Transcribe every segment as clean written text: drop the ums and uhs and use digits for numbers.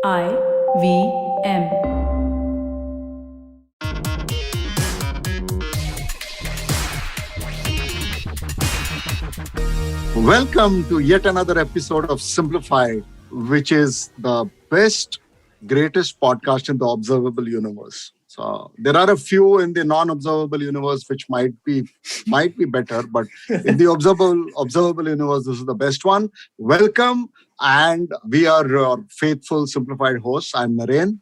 IVM. Welcome to yet another episode of Simblified, which is the best, greatest podcast in the observable universe. So there are a few in the non-observable universe which might be better, but in the observable universe, this is the best one. Welcome, and we are your faithful Simplified hosts. I'm Naren.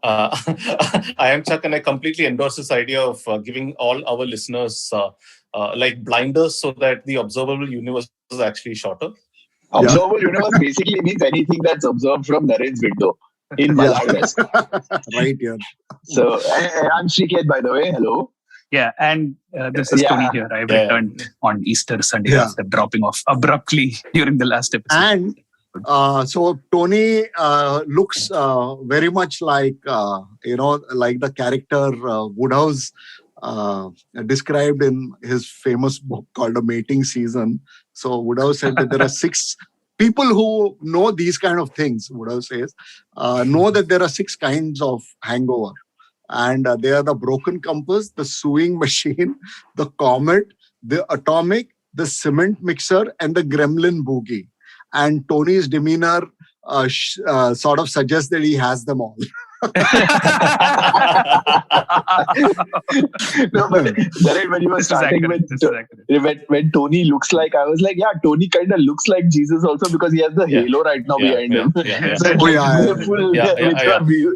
I am Chuck, and I completely endorse this idea of giving all our listeners like blinders so that the observable universe is actually shorter. Observable universe basically means anything that's observed from Naren's window in Malad West. Right here. So I'm Srikeit, by the way. Hello. Yeah, and this is Tony here. I returned on Easter Sunday after dropping off abruptly during the last episode. And so Tony looks very much like, like the character Wodehouse described in his famous book called A Mating Season. So Wodehouse said that there are 6 people who know these kind of things, Wodehouse says, know that there are 6 kinds of hangover. And they are the broken compass, the sewing machine, the comet, the atomic, the cement mixer, and the gremlin boogie. And Tony's demeanor sort of suggests that he has them all. No, but when you were starting when Tony looks like, I was like, yeah, Tony kind of looks like Jesus also because he has the halo right now behind him.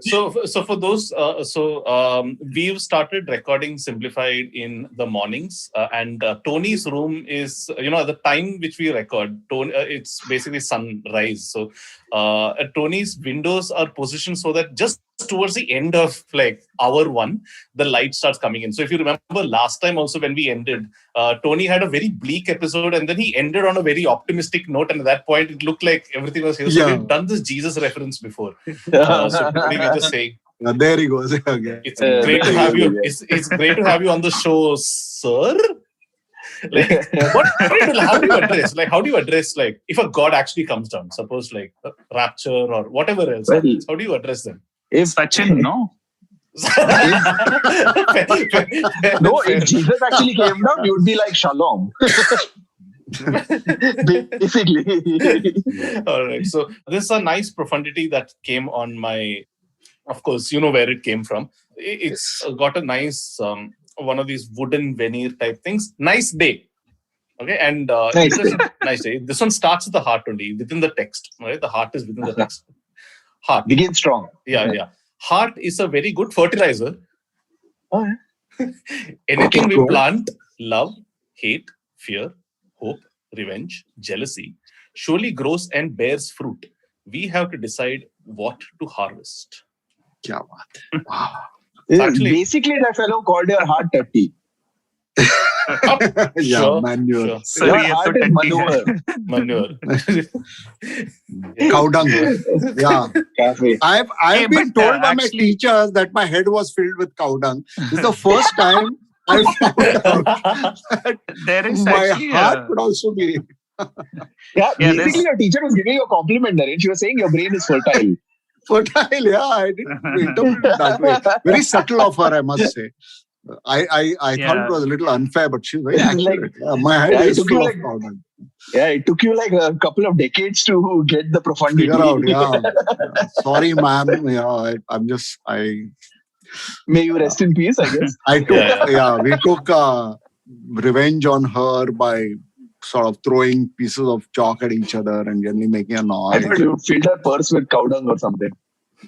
So for those, we've started recording Simplified in the mornings, and Tony's room is, at the time which we record, it's basically sunrise. So Tony's windows are positioned so that just towards the end of like hour 1, the light starts coming in. So if you remember last time also when we ended, Tony had a very bleak episode and then he ended on a very optimistic note, and at that point it looked like everything was here. So we've done this Jesus reference before. So we just say, there he goes again. It's great to have you. It's great to have you on the show, sir. Like, how do you address? Like, how do you address, like, if a god actually comes down, suppose like rapture or whatever else? How do you address them? If Sachin, no. No, if Jesus actually came down, you would be like Shalom. Basically. All right. So this is a nice profundity that came on my. Of course, you know where it came from. It's got a nice one of these wooden veneer type things. Nice day. Okay, and nice day. This one starts with the heart only, within the text. Right, the heart is within the text. Heart. Begin strong. Yeah. Heart is a very good fertilizer. Oh, yeah. Anything we plant, love, hate, fear, hope, revenge, jealousy, surely grows and bears fruit. We have to decide what to harvest. Kya baat. Wow. Actually, basically, that fellow called your heart dirty. Manure. Sure. So your heart is Manure. Cow dung. Yeah. Cafe. I've been told by my teachers that my head was filled with cow dung. This is the first time I found out that There is my actually heart could also be. Basically, your teacher was giving you a compliment, Naren. She was saying your brain is fertile. Fertile, I didn't interpret it that way. Very subtle of her, I must say. I thought it was a little unfair, but she's very accurate. My head is full of cow dung. Yeah, it took you like a couple of decades to get the profundity. Figure out, Sorry, ma'am. May you rest in peace, I guess. We took revenge on her by sort of throwing pieces of chalk at each other and generally making a noise. I thought you filled her purse with cow dung or something.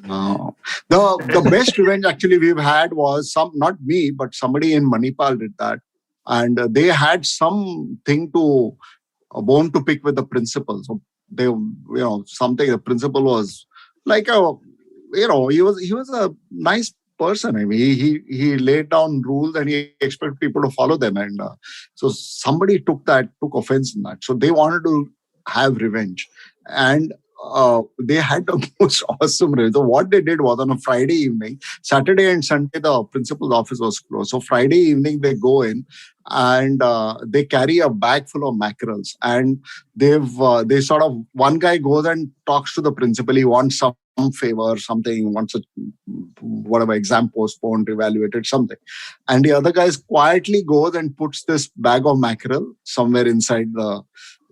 No. The best revenge actually we've had was not me, but somebody in Manipal did that. And they had something a bone to pick with the principal. So they, something, the principal was like he was a nice person. I mean, he laid down rules and he expected people to follow them. And so somebody took offense in that. So they wanted to have revenge. And they had the most awesome revenge. So what they did was on a Friday evening, Saturday and Sunday, the principal's office was closed. So Friday evening, they go in and they carry a bag full of mackerels. And they sort of, one guy goes and talks to the principal. He wants some favor, something, wants a whatever exam postponed, evaluated, something. And the other guy quietly goes and puts this bag of mackerel somewhere inside the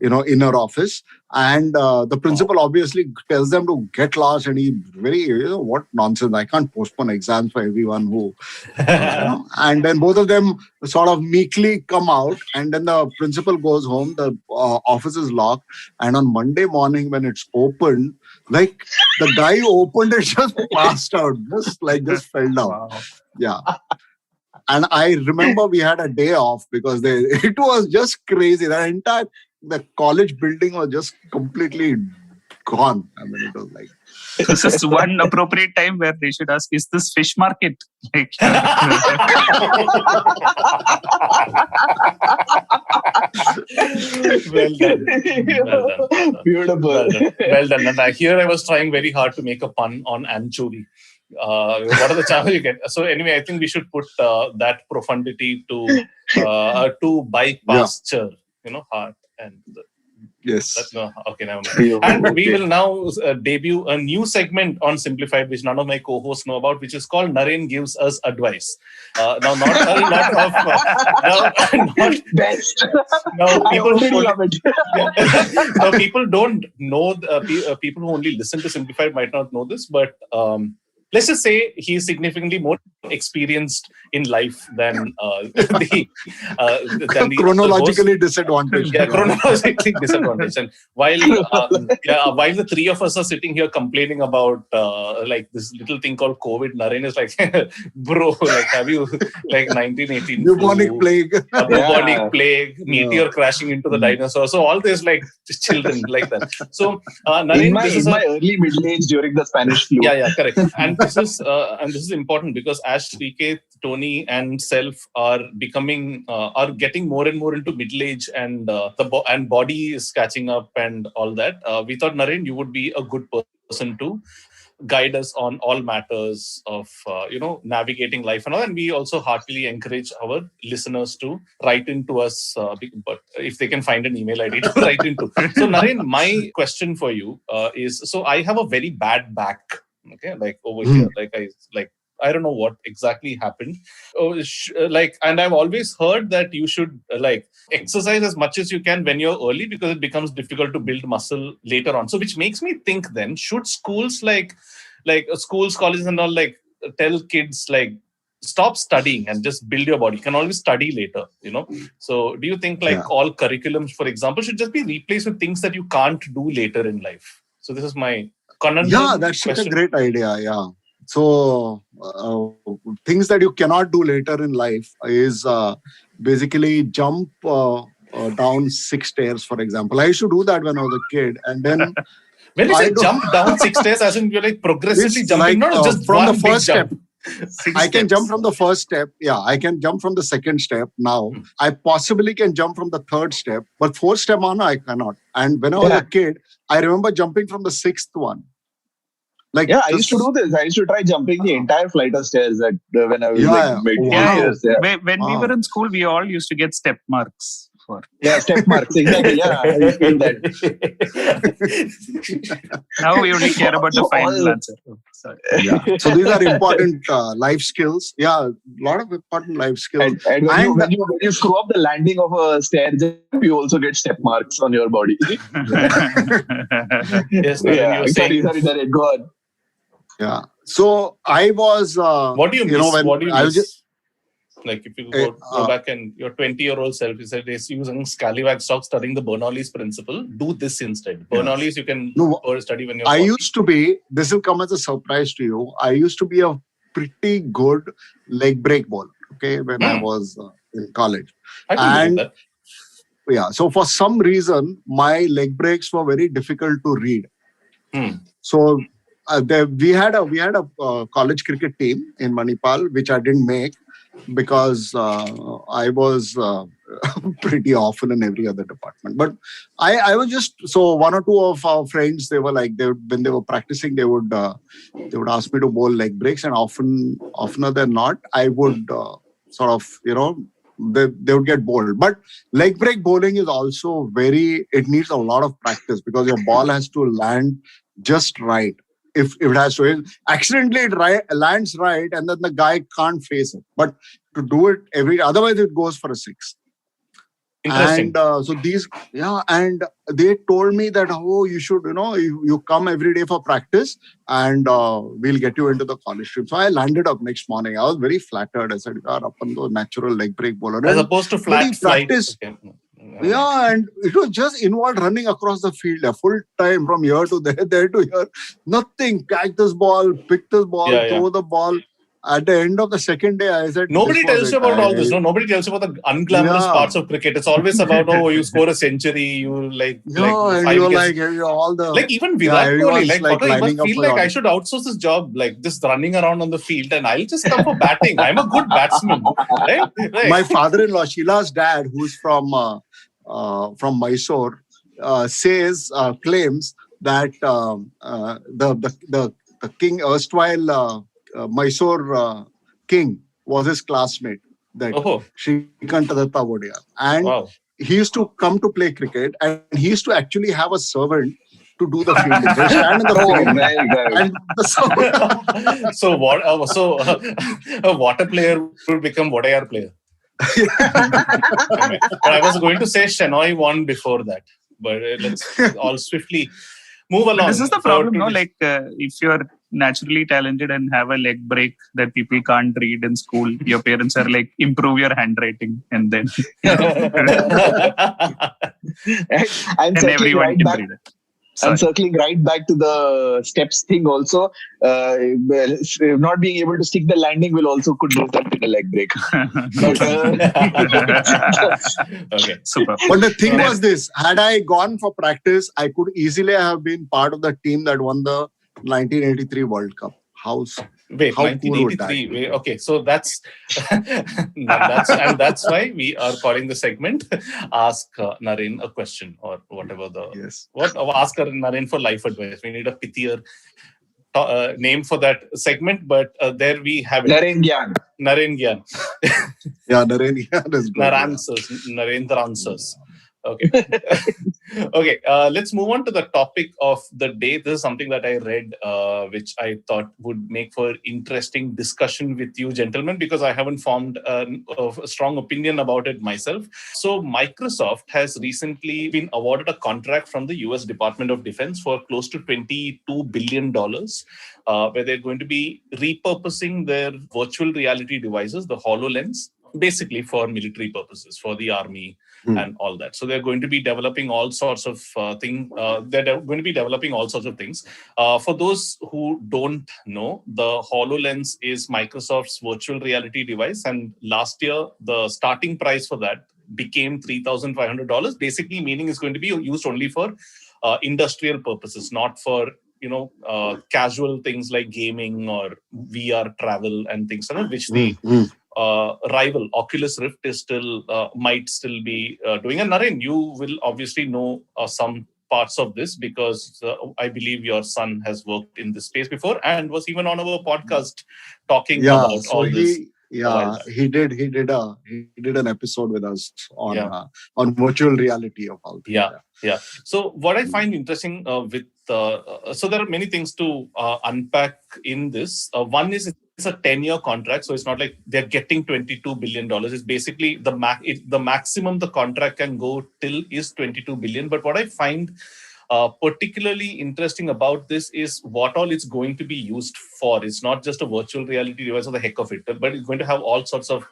inner office. And the principal obviously tells them to get lost, and he very, what nonsense, I can't postpone exams for everyone who, and then both of them sort of meekly come out, and then the principal goes home, the office is locked, and on Monday morning when it's opened, like the guy who opened it just passed out, just fell down. Wow. Yeah. And I remember we had a day off because it was just crazy. The college building was just completely gone. I mean, it was like... This is one appropriate time where they should ask, is this fish market? Like, Well done. Beautiful. Well done. And here I was trying very hard to make a pun on anchovy. What are the chances you get? So anyway, I think we should put that profundity to by pasture, heart. And yes. No, okay, never mind. And we will now debut a new segment on Simplified, which none of my co-hosts know about, which is called Naren Gives Us Advice. Now, not a lot of... Best. Now, people love it. Now, people don't know, people who only listen to Simplified might not know this, but... let's just say he's significantly more experienced in life than chronologically disadvantaged. Yeah, chronologically disadvantaged. And while the three of us are sitting here complaining about like this little thing called COVID, Naren is like, bro, like have you like 1918 bubonic plague, plague, meteor crashing into the dinosaur. So all this like children like that. So Naren, in my early middle age during the Spanish flu. Yeah, correct. And this is important because as Srikeit, Tony, and self are getting more and more into middle age, and and body is catching up and all that. We thought, Naren, you would be a good person to guide us on all matters of navigating life and all. And we also heartily encourage our listeners to write into us, but if they can find an email ID to write into. So Naren, my question for you is: so I have a very bad back. Okay, like over here, I don't know what exactly happened. And I've always heard that you should exercise as much as you can when you're early, because it becomes difficult to build muscle later on. So, which makes me think then, should schools schools, colleges, and all tell kids stop studying and just build your body. You can always study later, So, do you think all curriculums, for example, should just be replaced with things that you can't do later in life? So, this is my conundrum. Yeah, that's such a great idea. Yeah. So things that you cannot do later in life is basically jump down 6 stairs, for example. I used to do that when I was a kid, and then when you say jump down 6 stairs, as in you're progressively jumping, not just from one the first step. Jump. I can jump from the first step. Yeah, I can jump from the second step now. I possibly can jump from the third step, but fourth step on, I cannot. And when I was a kid, I remember jumping from the sixth one. I used to do this. I used to try jumping the entire flight of stairs when I was mid-years. When we were in school, we all used to get step marks. Step marks. Exactly. Yeah, I used to do that. Now we only care about the final answer. Sorry. Yeah. So these are important life skills. Yeah, a lot of important life skills. And when you screw up the landing of a stair, you also get step marks on your body. Yes. Sorry, go on. Yeah. So I was. What do you miss? What do you miss? If you go back and your 20-year-old self, you said, is using Scallywag stock studying the Bernoulli's principle. Do this instead. Bernoulli's you can study when you're 40. Used to be, this will come as a surprise to you, I used to be a pretty good leg break bowler, okay, when I was in college. I didn't know that. Yeah, so for some reason, my leg breaks were very difficult to read. So we had a college cricket team in Manipal, which I didn't make, because I was pretty awful in every other department. But I was just, so one or two of our friends, they were when they were practicing, they would ask me to bowl leg breaks, and oftener than not, I would they would get bowled. But leg break bowling is also it needs a lot of practice, because your ball has to land just right. if it has to. Accidentally, it lands right, and then the guy can't face it. But to do it otherwise it goes for a 6. Interesting. And and they told me that, you should, you come every day for practice, and we'll get you into the college trip. So I landed up next morning. I was very flattered. I said, "Yaar, apan to natural leg break bowler." As opposed to flat flight. Okay. Yeah, and it was just involved running across the field full time from here to there to here. Nothing. Catch this ball, pick this ball, throw the ball. At the end of the second day, I said, nobody tells you about all this. No, nobody tells you about the unglamorous parts of cricket. It's always about, you score a century, you and you're like all the even Virat Kohli, you must feel like I should outsource this job, like just running around on the field, and I'll just come for batting. I'm a good batsman, right? My father-in-law, Sheila's dad, who's from Mysore, claims that the king, erstwhile Mysore king, was his classmate, that Srikeit and Tony. And he used to come to play cricket, and he used to actually have a servant to do the fielding. They stand in the field. And so a water player will become Wodehouse player. But I was going to say Shenoy won before that, but let's all swiftly move along. But this is the problem, if you're naturally talented and have a leg break that people can't read in school, your parents are like, improve your handwriting, and then and everyone can read it. And circling right back to the steps thing also, not being able to stick the landing could result in a leg break. Okay, super. But the thing was this, had I gone for practice, I could easily have been part of the team that won the 1983 World Cup. Wait, how 1983. Cool okay, so that's that's why we are calling the segment Ask Naren a Question, or whatever ask Naren for life advice. We need a pithier name for that segment, but there we have it. Naren Gyan. Yeah, Naren Gyan is good. Narendra answers. Okay. Okay. Let's move on to the topic of the day. This is something that I read, which I thought would make for interesting discussion with you, gentlemen, because I haven't formed a strong opinion about it myself. So Microsoft has recently been awarded a contract from the US Department of Defense for close to $22 billion, where they're going to be repurposing their virtual reality devices, the HoloLens, basically for military purposes, for the army and all that. So they're going to be developing all sorts of things. They're going to be developing all sorts of things. For those who don't know, the HoloLens is Microsoft's virtual reality device. And last year, the starting price for that became $3,500, basically meaning it's going to be used only for industrial purposes, not for casual things like gaming or VR travel and things like that, which the rival Oculus Rift is might still be doing. And Naren, you will obviously know some parts of this because I believe your son has worked in this space before and was even on our podcast talking about all this. Yeah, he did an episode with us on virtual reality of all things. Yeah. So what I find interesting with so there are many things to unpack in this. One is it's a 10-year contract, so it's not like they're getting $22 billion. It's basically the maximum the contract can go till is $22 billion. But what I find particularly interesting about this is what all it's going to be used for. It's not just a virtual reality device for the heck of it, but it's going to have all sorts of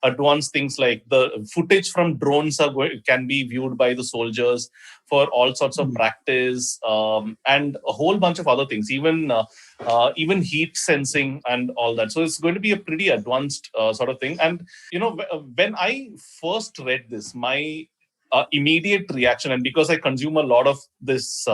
advanced things like the footage from drones can be viewed by the soldiers for all sorts of practice and a whole bunch of other things, even heat sensing and all that. So it's going to be a pretty advanced sort of thing. And when I first read this, my immediate reaction, and because I consume a lot of this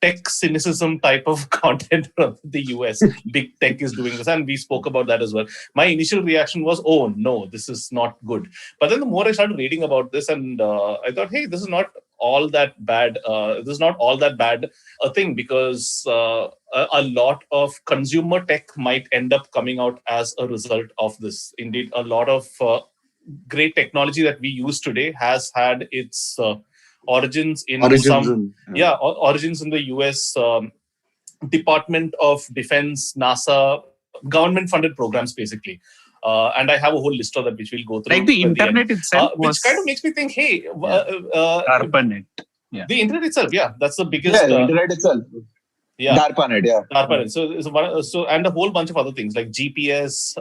tech cynicism type of content from the US, big tech is doing this, and we spoke about that as well. My initial reaction was, oh no, this is not good. But then the more I started reading about this, and I thought, hey, this is not all that bad. This is not all that bad a thing, because a lot of consumer tech might end up coming out as a result of this. Indeed, a lot of great technology that we use today has had its origins in the US Department of Defense, NASA, government-funded programs, basically. And I have a whole list of that, which we'll go through. Like the internet itself which kind of makes me think, hey, ARPANET. Yeah. The internet itself, that's the biggest. The internet itself. Yeah. DARPANET, yeah. DARPANET. So, and a whole bunch of other things like GPS,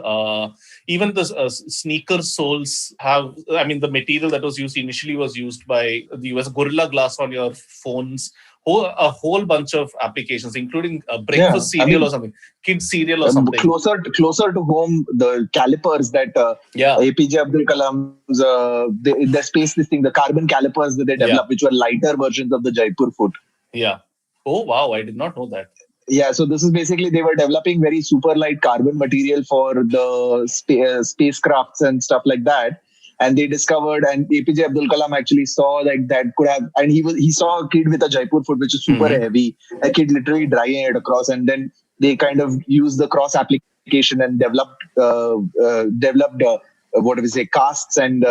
even the sneaker soles have, the material that was used initially was used by the US, Gorilla Glass on your phones, a whole bunch of applications, including breakfast cereal or something, kids cereal or something. Closer to home, the calipers that APJ Abdul Kalam's, the space, the carbon calipers that they developed, which were lighter versions of the Jaipur foot. Yeah. Oh, wow. I did not know that. Yeah, so this is basically, they were developing very super light carbon material for the spacecrafts and stuff like that. And they discovered, and APJ Abdul Kalam actually saw that could have, and he saw a kid with a Jaipur foot, which is super heavy, a kid literally dragging it across. And then they kind of used the cross application and developed casts and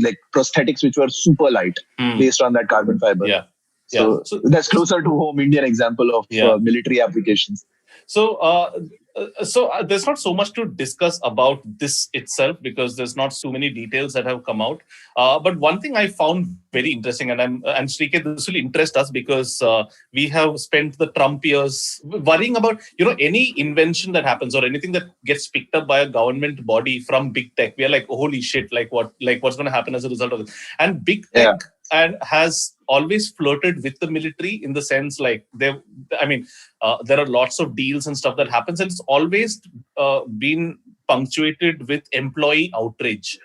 like prosthetics, which were super light based on that carbon fiber. Yeah. So that's closer to home Indian example of military applications. So there's not so much to discuss about this itself because there's not so many details that have come out. But one thing I found very interesting, and Srikeit, this will interest us because we have spent the Trump years worrying about any invention that happens or anything that gets picked up by a government body from big tech. We are like, holy shit, what's going to happen as a result of this? And big tech has always flirted with the military in the sense there are lots of deals and stuff that happens, and it's always been punctuated with employee outrage,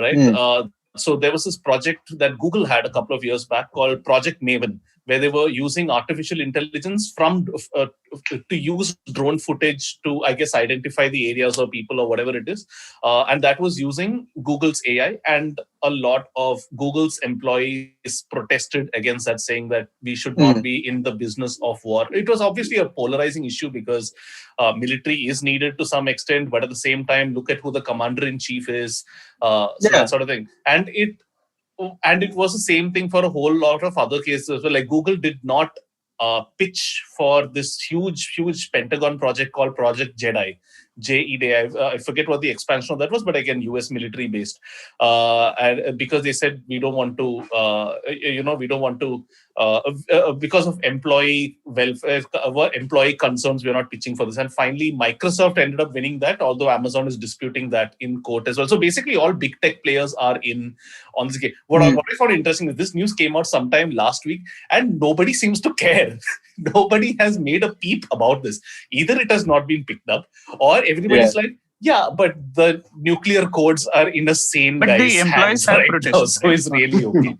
right? So there was this project that Google had a couple of years back called Project Maven, where they were using artificial intelligence to use drone footage to, I guess, identify the areas or people or whatever it is. And that was using Google's AI. And a lot of Google's employees protested against that, saying that we should not be in the business of war. It was obviously a polarizing issue because military is needed to some extent, but at the same time, look at who the commander-in-chief is, that sort of thing. And it was the same thing for a whole lot of other cases as well. Like Google did not pitch for this huge Pentagon project called Project Jedi, JEDI. I forget what the expansion of that was, but again, US military based. And because they said we don't want to, because of employee welfare, employee concerns, we're not pitching for this. And finally, Microsoft ended up winning that, although Amazon is disputing that in court as well. So basically, all big tech players are in on this game. What I found interesting is this news came out sometime last week, and nobody seems to care. Nobody has made a peep about this. Either it has not been picked up, or everybody's like, yeah, but the nuclear codes are in a sane guy's the employees have protested, so it's really okay.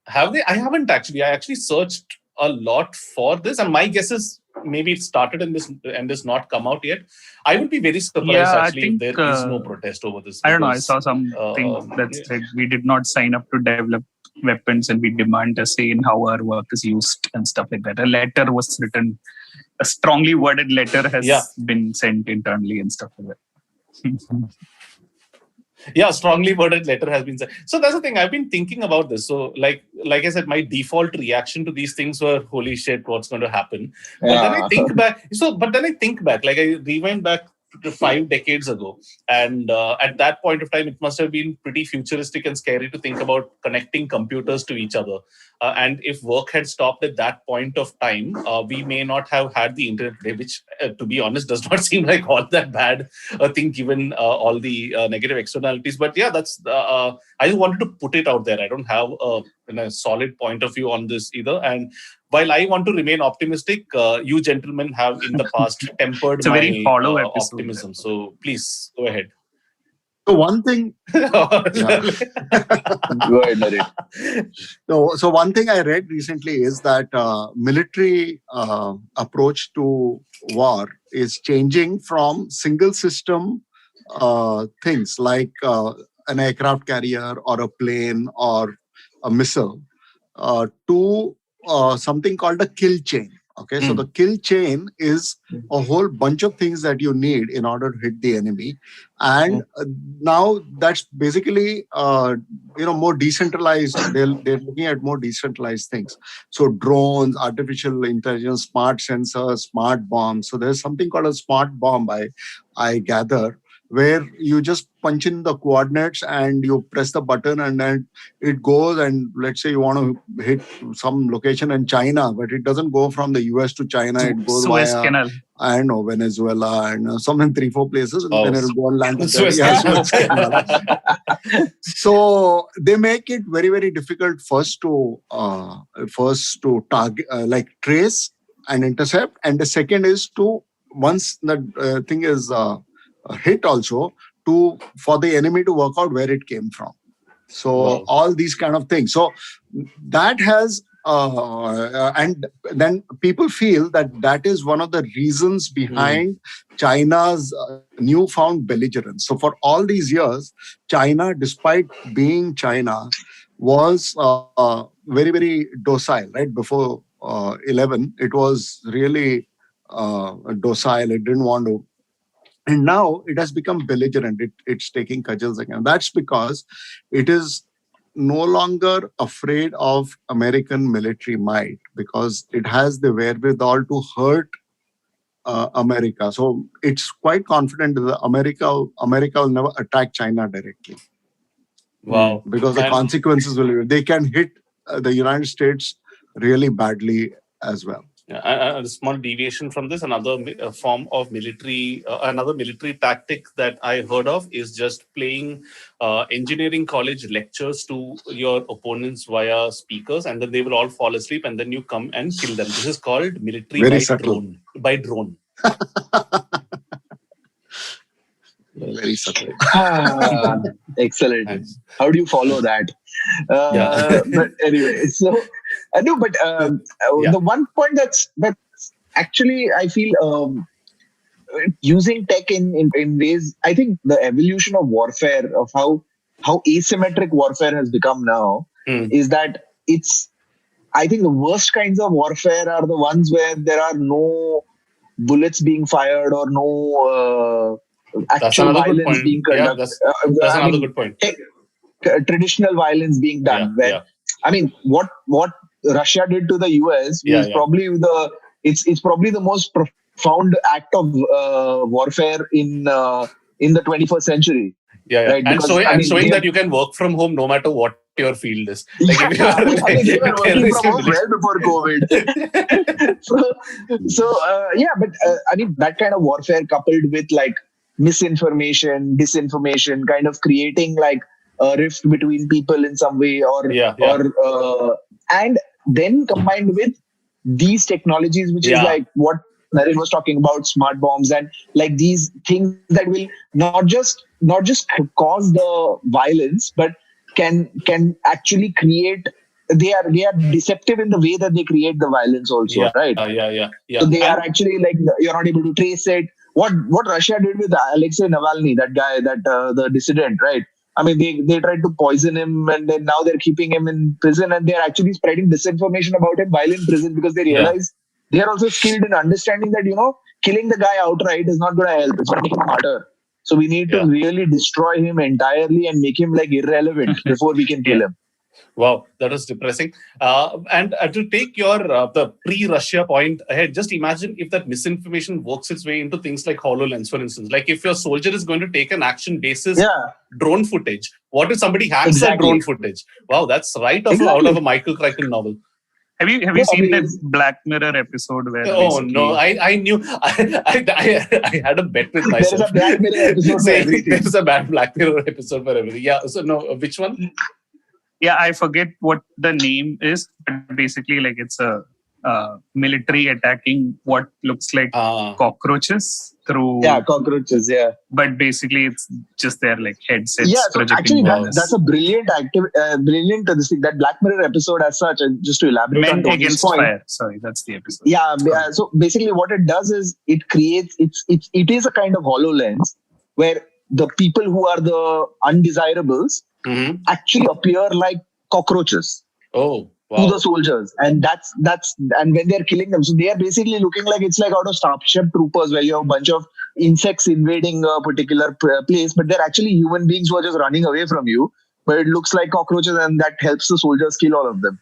Have they? I haven't actually. I actually searched a lot for this, and my guess is maybe it started in this and this not come out yet. I would be very surprised actually if there is no protest over this. I don't know. I saw something that said we did not sign up to develop weapons and we demand a say in how our work is used and stuff like that. A letter was written, a strongly worded letter has been sent internally and stuff like that. Yeah, strongly worded letter has been sent. So that's the thing. I've been thinking about this. So like I said, my default reaction to these things were, holy shit, what's going to happen? But then I think back. Like I rewind back to 5 decades ago. And at that point of time, it must have been pretty futuristic and scary to think about connecting computers to each other. And if work had stopped at that point of time, we may not have had the internet today, which, to be honest, does not seem like all that bad a thing given all the negative externalities. But yeah, that's I just wanted to put it out there. I don't have a solid point of view on this either. And while I want to remain optimistic, you gentlemen have in the past tempered my optimism. So please go ahead. So one thing, Go ahead, Naren. so one thing I read recently is that military approach to war is changing from single system things like an aircraft carrier or a plane or a missile to something called a kill chain Okay, so the kill chain is a whole bunch of things that you need in order to hit the enemy, and now that's basically more decentralized. They're looking at more decentralized things. So drones, artificial intelligence, smart sensors, smart bombs. So there's something called a smart bomb. I gather, where you just punch in the coordinates and you press the button and then it goes, and let's say you want to hit some location in China, but it doesn't go from the US to China. It goes Suez via, Canal. I don't know, Venezuela and some in 3-4 places, and then it'll go and land at Suez Suez Canal. So they make it very, very difficult first to target, like trace and intercept, and the second is to, once the thing is hit, also for the enemy to work out where it came from. So all these kind of things. So that has and then people feel that is one of the reasons behind China's newfound belligerence. So for all these years, China, despite being China, was very, very docile. Right before 11, it was really docile. It didn't want to. And now it has become belligerent. It's taking cudgels again. That's because it is no longer afraid of American military might, because it has the wherewithal to hurt America. So it's quite confident that America will never attack China directly. Wow. Because the consequences will be, they can hit the United States really badly as well. A small deviation from this, another form of military, another military tactic that I heard of is just playing engineering college lectures to your opponents via speakers, and then they will all fall asleep, and then you come and kill them. This is called military by drone. Very subtle. Excellent. Nice. How do you follow that? But anyway, so no, but the one point that's actually I feel using tech in ways, I think the evolution of warfare, of how asymmetric warfare has become now, is that I think the worst kinds of warfare are the ones where there are no bullets being fired or no actual violence being conducted. That's another good point. Traditional violence being done. I mean, what Russia did to the US was probably it's probably the most profound act of warfare in the 21st century. Right? And showing that you can work from home no matter what your field is. Like if you are, they were working from home well before COVID. But I mean, that kind of warfare coupled with like misinformation, disinformation, kind of creating like a rift between people in some way, and then combined with these technologies, which is like what Naren was talking about, smart bombs and like these things that will not just cause the violence, but can actually create. They are deceptive in the way that they create the violence also, right? So they are actually like, you're not able to trace it. What Russia did with Alexei Navalny, that guy, the dissident, right? I mean, they tried to poison him, and then now they're keeping him in prison, and they're actually spreading disinformation about him while in prison, because they realize they are also skilled in understanding that, killing the guy outright is not going to help. It's going to make him a martyr. So we need to really destroy him entirely and make him like irrelevant before we can kill him. Wow, that was depressing. And to take your the pre-Russia point ahead, just imagine if that misinformation works its way into things like HoloLens, for instance. Like if your soldier is going to take an action basis drone footage, what if somebody hacks that drone footage? Wow, that's right out of a Michael Crichton novel. Have you seen that Black Mirror episode where? Oh no, I knew I had a bet with myself. There's a Black Mirror episode for everything. There's a Black Mirror episode for everything. Yeah. So no, which one? Yeah, I forget what the name is, but basically, like it's a military attacking what looks like cockroaches through. Yeah, cockroaches. Yeah. But basically, it's just their like headsets. Yeah, so actually, that's a brilliant that Black Mirror episode as such. And just to elaborate Men on Tony's Against point, Fire. Sorry, that's the episode. Yeah. So basically, what it does is it creates it is a kind of HoloLens where the people who are the undesirables actually appear like cockroaches. Oh. to the soldiers, and that's and when they're killing them, so they are basically looking like it's like out of Starship Troopers, where you have a bunch of insects invading a particular place, but they're actually human beings who are just running away from you. But it looks like cockroaches, and that helps the soldiers kill all of them.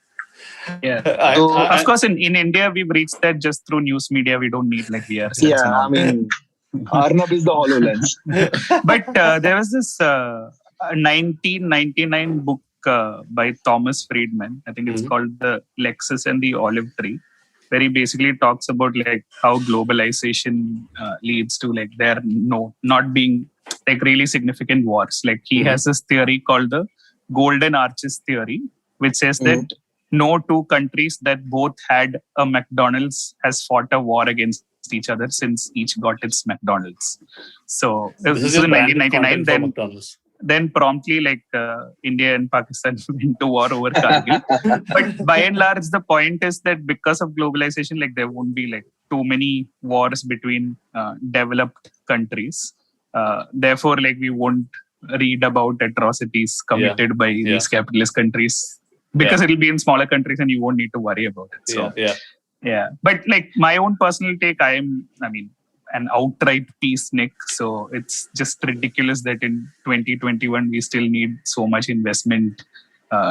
Yeah. Of course, in India, we've reached that just through news media. We don't need like VR sets. Yeah, and all. I mean, Arnab is the HoloLens. But there was this 1999 book by Thomas Friedman. I think it's called The Lexus and the Olive Tree, where he basically talks about like how globalization leads to like there not being like really significant wars. Like he has this theory called the Golden Arches theory, which says that no two countries that both had a McDonald's has fought a war against each other since each got its McDonald's. So this is in 1999. Then promptly like India and Pakistan went to war over Kargil. But by and large, the point is that because of globalization, like there won't be like too many wars between developed countries. Therefore, like we won't read about atrocities committed by these capitalist countries because it'll be in smaller countries and you won't need to worry about it. So yeah. But like my own personal take, I mean, an outright peacenik. So it's just ridiculous that in 2021 we still need so much investment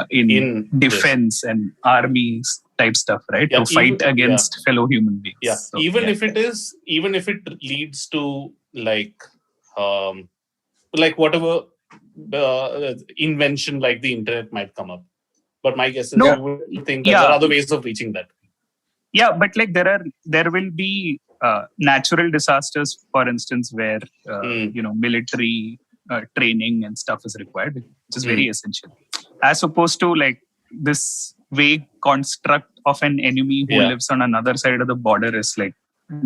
in defense and armies type stuff, right? To fight against fellow human beings. Yeah. So, even if it leads to like whatever invention like the internet might come up. But my guess is you think that there are other ways of reaching that. Yeah, but like there will be natural disasters, for instance, where military training and stuff is required, which is very essential, as opposed to like this vague construct of an enemy who lives on another side of the border is like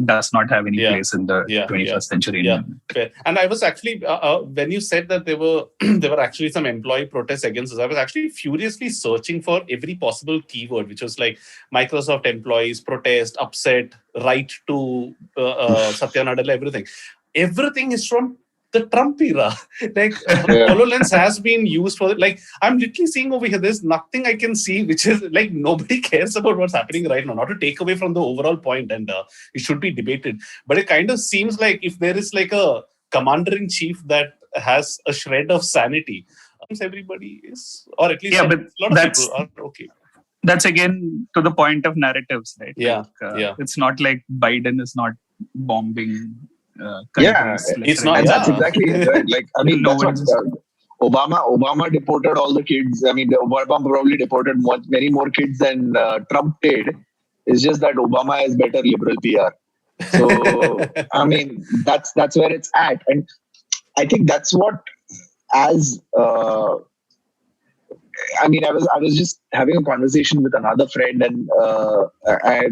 does not have any place in the 21st century. Yeah, fair. And I was actually when you said that there were actually some employee protests against this, I was actually furiously searching for every possible keyword, which was like Microsoft employees protest, upset, right to Satya Nadella, everything. Everything is from the Trump era. Like HoloLens has been used for like I'm literally seeing over here. There's nothing I can see which is like nobody cares about what's happening right now. Not to take away from the overall point, and it should be debated. But it kind of seems like if there is like a commander-in-chief that has a shred of sanity, everybody is, or at least a lot of people are okay. That's again to the point of narratives, right? Yeah, It's not like Biden is not bombing. It's not. That's exactly it, right? Like, I mean, that's what Obama deported all the kids. I mean, Obama probably deported many more kids than Trump did. It's just that Obama has better liberal PR. So, I mean, that's where it's at, and I think that's what I was just having a conversation with another friend, and I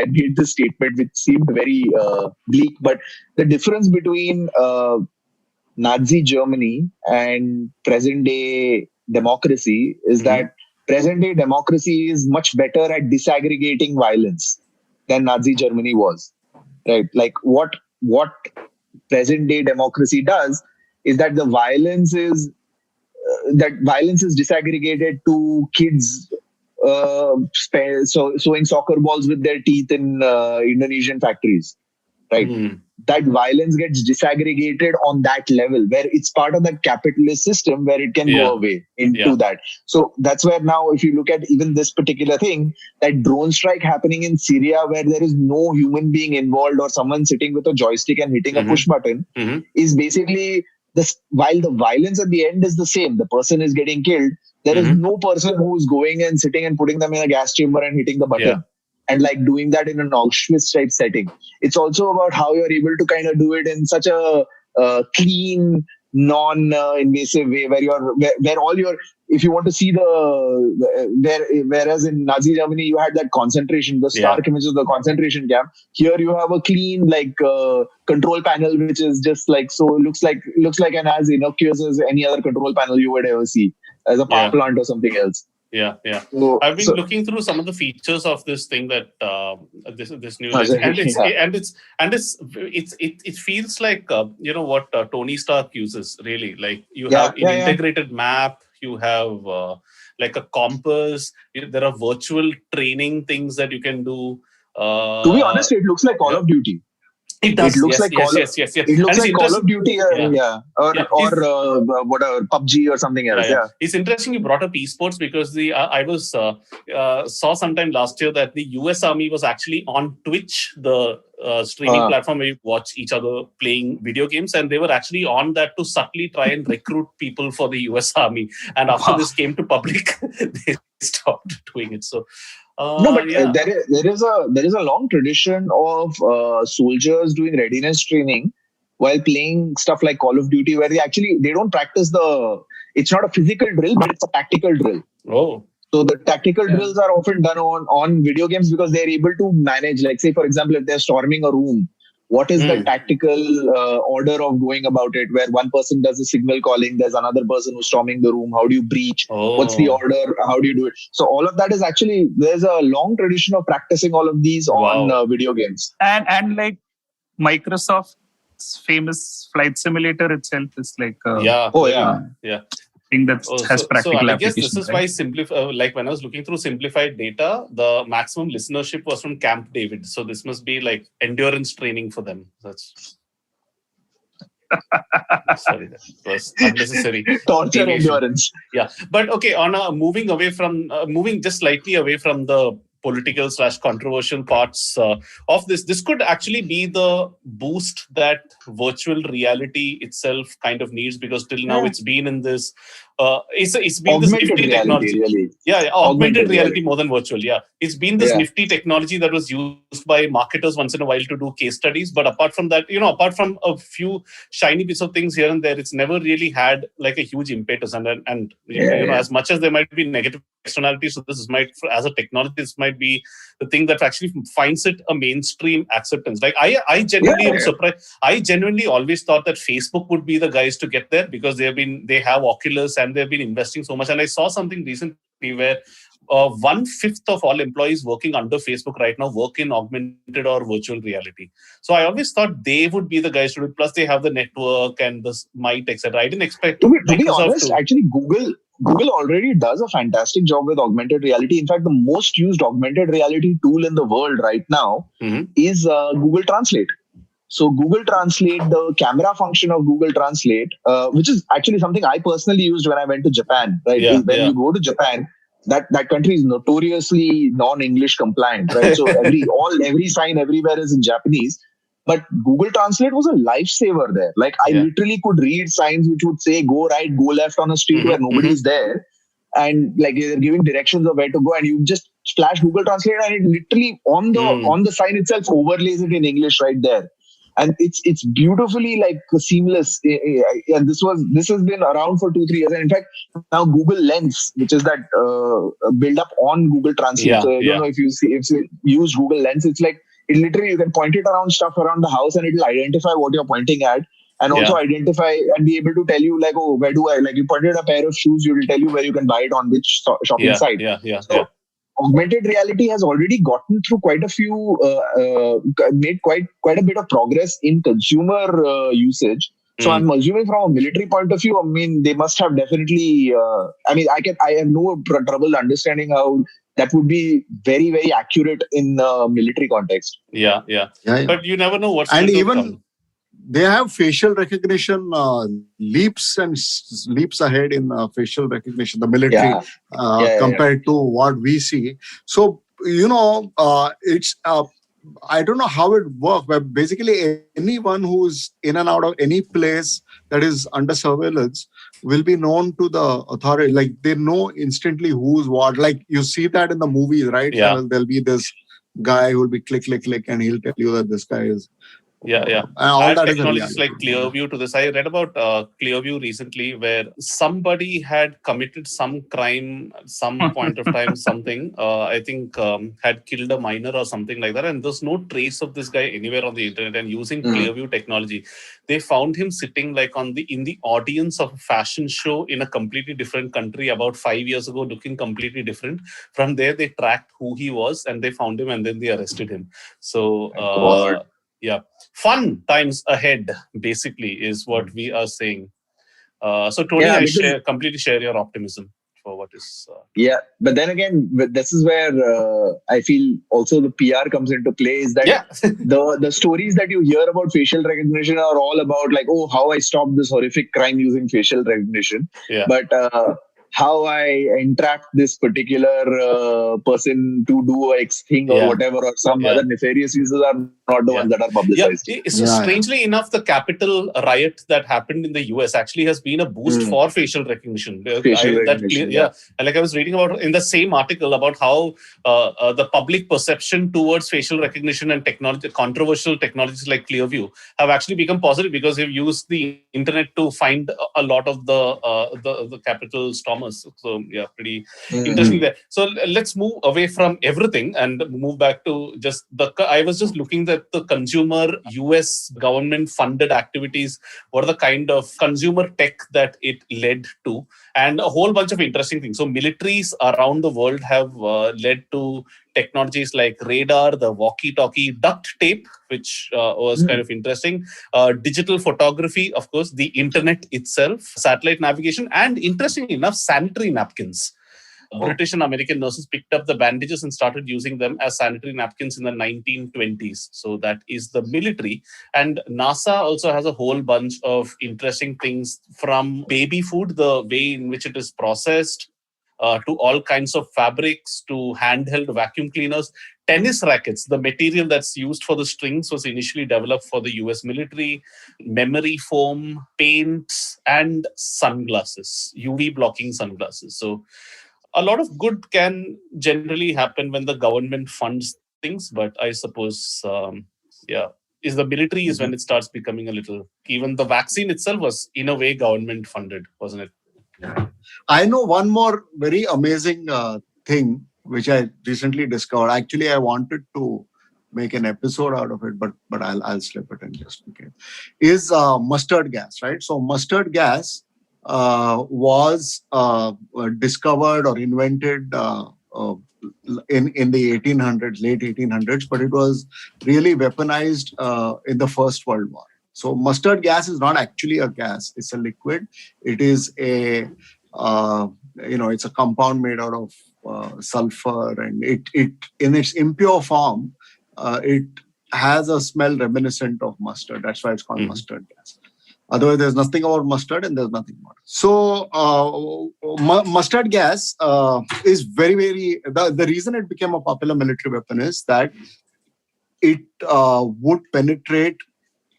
made this statement which seemed very bleak, but the difference between Nazi Germany and present day democracy is that present day democracy is much better at disaggregating violence than Nazi Germany was, right? Like what present day democracy does is that the violence is disaggregated to kids sewing soccer balls with their teeth in Indonesian factories, right? That violence gets disaggregated on that level where it's part of that capitalist system where it can go away into that. So that's where now, if you look at even this particular thing, that drone strike happening in Syria where there is no human being involved or someone sitting with a joystick and hitting a push button is basically while the violence at the end is the same, the person is getting killed, there is no person who is going and sitting and putting them in a gas chamber and hitting the button and like doing that in an Auschwitz type setting. It's also about how you're able to kind of do it in such a clean, non-invasive way where all your, if you want to see whereas in Nazi Germany you had that concentration, the stark image of the concentration camp. Here you have a clean control panel which is just like looks like an as innocuous as any other control panel you would ever see as a power plant or something else. Yeah. So, I've been looking through some of the features of this thing that this new it feels like what Tony Stark uses really. Like you have an integrated map, you have like a compass. There are virtual training things that you can do. To be honest, it looks like Call of Duty. It does. It looks like yes. It looks And like Call of Duty, or whatever, PUBG or something else. Yeah. It's interesting you brought up esports because I was saw sometime last year that the US Army was actually on Twitch, the streaming platform where you watch each other playing video games, and they were actually on that to subtly try and recruit people for the US Army. And after this came to public, they stopped doing it. So. There is a long tradition of soldiers doing readiness training while playing stuff like Call of Duty, where they don't practice it's not a physical drill, but it's a tactical drill. Oh. So the tactical drills are often done on video games because they're able to manage, like say, for example, if they're storming a room, what is the tactical order of going about it, where one person does the signal calling, there's another person who's storming the room, how do you breach, what's the order, how do you do it? So all of that is actually, there's a long tradition of practicing all of these on video games. And like Microsoft's famous flight simulator itself is like thing that has practical I application. guess this is why like when I was looking through Simblified data, the maximum listenership was from Camp David. So this must be like endurance training for them. That's sorry, that was unnecessary. Torture endurance. Yeah, but okay. On moving just slightly away from the political/controversial parts of this could actually be the boost that virtual reality itself kind of needs, because till now it's been in this it's been augmented this nifty technology. Really. Augmented reality more than virtual. It's been this nifty technology that was used by marketers once in a while to do case studies, but apart from that, apart from a few shiny bits of things here and there, it's never really had like a huge impetus. And as much as there might be negative externalities, so this might, as a technology, this might be the thing that actually finds it a mainstream acceptance. Like I genuinely am surprised. I genuinely always thought that Facebook would be the guys to get there, because they have Oculus and they've been investing so much. And I saw something recently where 1/5 of all employees working under Facebook right now work in augmented or virtual reality. So I always thought they would be the guys to do it. Plus they have the network and the might, etc. I didn't expect to be honest, actually Google already does a fantastic job with augmented reality. In fact, the most used augmented reality tool in the world right now is Google Translate. So Google Translate, the camera function of Google Translate, which is actually something I personally used when I went to Japan. Right, when you go to Japan, that country is notoriously non-English compliant. Right, so every sign everywhere is in Japanese. But Google Translate was a lifesaver there. Like I literally could read signs which would say go right, go left on a street where nobody's there, and like they're giving directions of where to go, and you just flash Google Translate and it literally on the sign itself overlays it in English right there. And it's beautifully like seamless. And this has been around for 2-3 years. And in fact, now Google Lens, which is that build up on Google Translate. So I don't know if you use Google Lens, it's like it literally you can point it around stuff around the house and it will identify what you're pointing at, and also identify and be able to tell you like, oh, where do I, like you pointed a pair of shoes, it will tell you where you can buy it on which shopping site. So augmented reality has already gotten through quite a few, made quite a bit of progress in consumer usage. So I'm assuming from a military point of view, I mean, they must have definitely, I have no trouble understanding how that would be very, very accurate in military context. Yeah. But you never know what's and going even to come. They have facial recognition leaps ahead in facial recognition, the military, compared to what we see. So, it's, I don't know how it works, but basically anyone who's in and out of any place that is under surveillance will be known to the authority. Like they know instantly who's what. Like you see that in the movies, right? There'll be this guy who will be click, and he'll tell you that this guy is. All that technologies like Clearview to this. I read about Clearview recently, where somebody had committed some crime at some point of time, something I think had killed a minor or something like that, and there's no trace of this guy anywhere on the internet. And using Clearview technology, they found him sitting like in the audience of a fashion show in a completely different country about 5 years ago, looking completely different. From there, they tracked who he was and they found him, and then they arrested him. So. Fun times ahead, basically, is what we are saying. So, Tony, I completely share your optimism what is. Yeah, but then again, this is where I feel also the PR comes into play. Is that the stories that you hear about facial recognition are all about like, oh, how I stopped this horrific crime using facial recognition. Yeah. But how I entrap this particular person to do X thing or whatever, or some other nefarious uses are not the ones that are publicized. So strangely enough, the Capitol riot that happened in the US actually has been a boost for facial recognition. And like I was reading about in the same article about how the public perception towards facial recognition and technology, controversial technologies like Clearview, have actually become positive because they've used the internet to find a lot of the Capitol stormers. So yeah, pretty interesting there. So let's move away from everything and move back to just I was just looking at the consumer US government funded activities. What are the kind of consumer tech that it led to, and a whole bunch of interesting things. So militaries around the world have led to technologies like radar, the walkie-talkie, duct tape, which was kind of interesting, digital photography, of course, the internet itself, satellite navigation, and interestingly enough, sanitary napkins. British and American nurses picked up the bandages and started using them as sanitary napkins in the 1920s. So that is the military. And NASA also has a whole bunch of interesting things, from baby food, the way in which it is processed, to all kinds of fabrics, to handheld vacuum cleaners. Tennis rackets, the material that's used for the strings was initially developed for the US military. Memory foam, paints, and sunglasses, UV blocking sunglasses. So a lot of good can generally happen when the government funds things, but I suppose, is the military is when it starts becoming a little. Even the vaccine itself was, in a way, government funded, wasn't it? Yeah. I know one more very amazing thing which I recently discovered. Actually, I wanted to make an episode out of it, but I'll slip it in just in case. Is mustard gas, right? So mustard gas was discovered or invented in the 1800s, late 1800s, but it was really weaponized in the First World War. So mustard gas is not actually a gas; it's a liquid. It is a it's a compound made out of sulfur, and it in its impure form, it has a smell reminiscent of mustard. That's why it's called mustard gas. Otherwise, there's nothing about mustard and there's nothing more. So, mustard gas is very, very... The reason it became a popular military weapon is that it would penetrate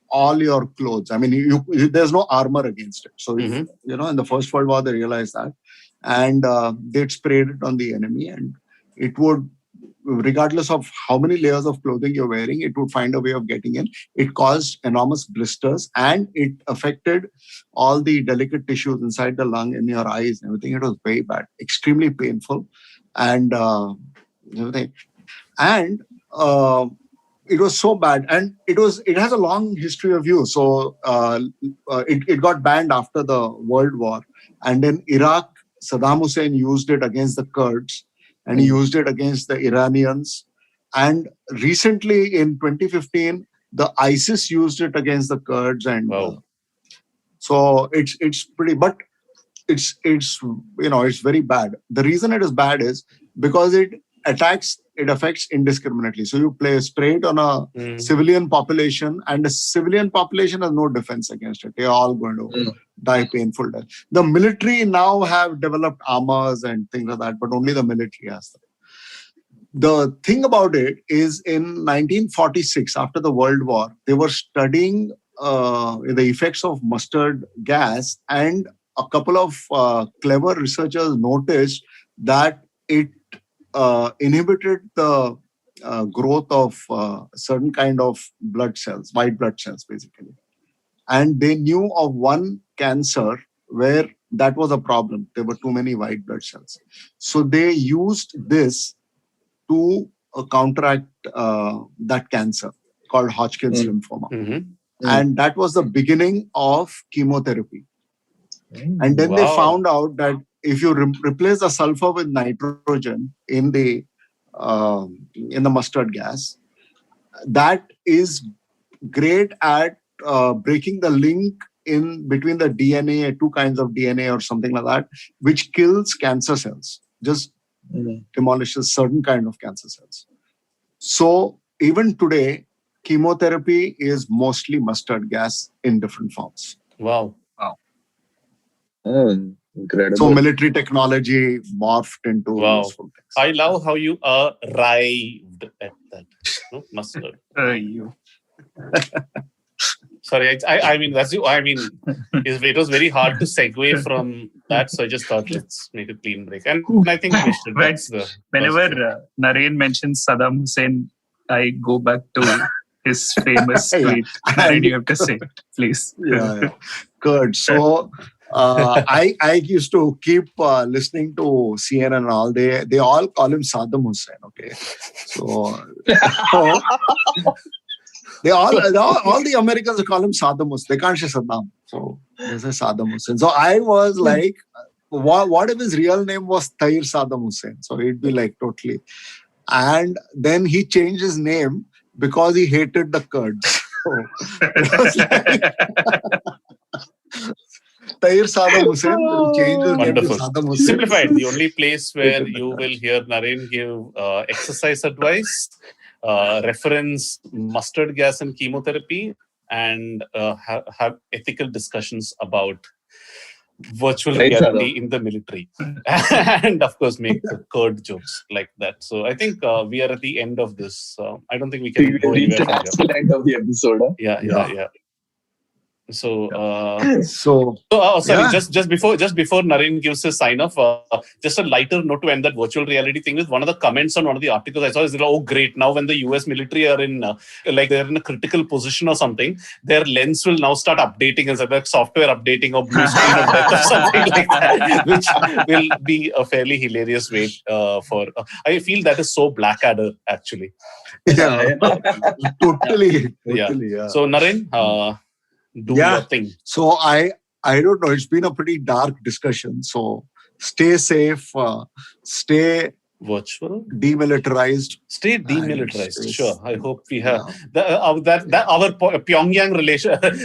all your clothes. I mean, there's no armor against it. So, in the First World War, they realized that. And they'd sprayed it on the enemy, and it would, regardless of how many layers of clothing you're wearing, it would find a way of getting in. It caused enormous blisters, and it affected all the delicate tissues inside the lung, in your eyes, and everything. It was very bad, extremely painful, and everything. And it was so bad, and it has a long history of use. So it got banned after the World War, and in Iraq, Saddam Hussein used it against the Kurds, and he used it against the Iranians. And recently, in 2015, the ISIS used it against the Kurds, and so it's pretty. But it's very bad. The reason it is bad is because it affects indiscriminately. So you play straight on a civilian population, and the civilian population has no defense against it. They are all going to die painful death. The military now have developed armors and things like that, but only the military has them. The thing about it is, in 1946, after the World War, they were studying the effects of mustard gas, and a couple of clever researchers noticed that it inhibited the growth of certain kind of blood cells, white blood cells, basically. And they knew of one cancer where that was a problem. There were too many white blood cells. So they used this to counteract that cancer, called Hodgkin's lymphoma. And that was the beginning of chemotherapy. And then they found out that if you replace the sulfur with nitrogen in the mustard gas, that is great at breaking the link in between the DNA, 2 kinds of DNA or something like that, which kills cancer cells, just demolishes certain kind of cancer cells. So even today, chemotherapy is mostly mustard gas in different forms. Wow. Incredible. So military technology morphed into useful things. I love how you arrived at that. No? Mustard. You. Sorry, I mean that's you. I mean, it was very hard to segue from that, so I just thought let's make a clean break. And I think we should. Whenever Naren mentions Saddam Hussein, I go back to his famous tweet. And you have to say, please. Yeah. Good. So I used to keep listening to CNN and all. They all call him Saddam Hussein. Okay, so all the Americans call him Saddam Hussein. They can't say Saddam, so they say Saddam Hussein. So I was like, what if his real name was Tahir Saddam Hussein? So it'd be like totally. And then he changed his name because he hated the Kurds. So it was like, Tahir Saddam Hussein changed his name to Saddam Hussein. Simplified, the only place where you will hear Naren give exercise advice, reference mustard gas and chemotherapy, and have ethical discussions about virtual reality in the military. And of course, make Kurd jokes like that. So I think we are at the end of this. I don't think we can go anywhere from That's the end of the episode. Huh? Yeah. So, yeah. just before Naren gives his sign off, just a lighter note to end that virtual reality thing is one of the comments on one of the articles I saw is, oh great, now when the US military are in they're in a critical position or something, their lens will now start updating as like software updating or blue screen of death or something like that, which will be a fairly hilarious way for. I feel that is so Blackadder actually. Yeah, totally. Yeah. So Naren. Do your thing. So I don't know. It's been a pretty dark discussion. So stay safe. Stay virtual, demilitarized. Stay demilitarized. Sure. I hope we have our Pyongyang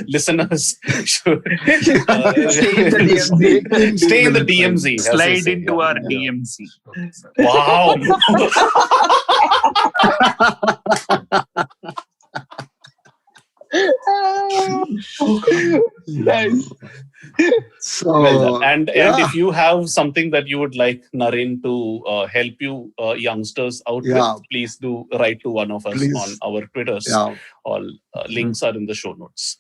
listeners should stay in the DMZ. Slide into our DMZ. Wow. Nice. So, and if you have something that you would like Naren to help you youngsters out with, please do write to one of us on our Twitters. All links are in the show notes.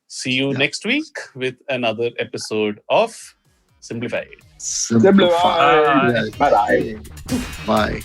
See you next week with another episode of Simplified. Simplified. Bye. Bye.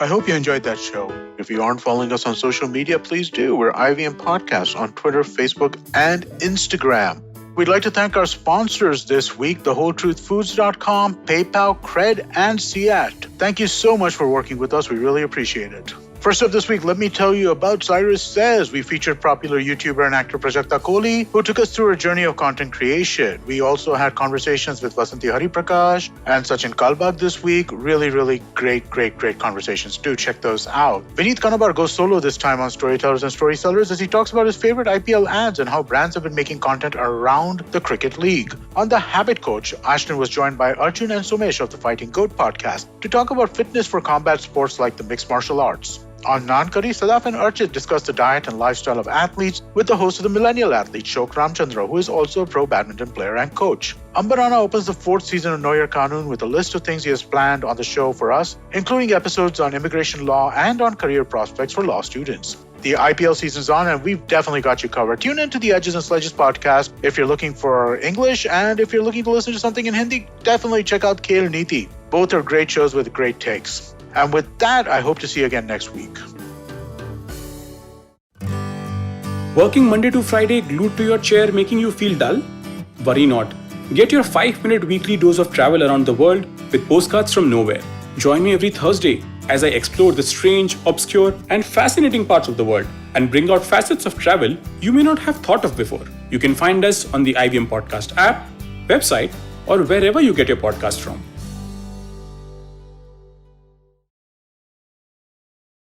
I hope you enjoyed that show. If you aren't following us on social media, please do. We're IVM Podcasts on Twitter, Facebook, and Instagram. We'd like to thank our sponsors this week, thewholetruthfoods.com, PayPal, Cred, and Siat. Thank you so much for working with us. We really appreciate it. First up this week, let me tell you about Cyrus Says. We featured popular YouTuber and actor Prajakta Kohli, who took us through her journey of content creation. We also had conversations with Vasanthi Hariprakash and Sachin Kalbag this week. Really, really great conversations. Do check those out. Vineet Kanabar goes solo this time on Storytellers and Storysellers as he talks about his favorite IPL ads and how brands have been making content around the Cricket League. On The Habit Coach, Ashton was joined by Arjun and Sumesh of the Fighting Goat podcast to talk about fitness for combat sports like the mixed martial arts. On Nankari, Sadaf and Archit discussed the diet and lifestyle of athletes with the host of the Millennial Athlete, Shok Ramchandra, who is also a pro badminton player and coach. Ambarana opens the 4th season of Know Your Kanun with a list of things he has planned on the show for us, including episodes on immigration law and on career prospects for law students. The IPL season's on and we've definitely got you covered. Tune in to the Edges and Sledges podcast if you're looking for English, and if you're looking to listen to something in Hindi, definitely check out Khel Niti. Both are great shows with great takes. And with that, I hope to see you again next week. Working Monday to Friday glued to your chair making you feel dull? Worry not. Get your 5-minute weekly dose of travel around the world with Postcards from Nowhere. Join me every Thursday as I explore the strange, obscure, and fascinating parts of the world and bring out facets of travel you may not have thought of before. You can find us on the IVM Podcast app, website, or wherever you get your podcast from.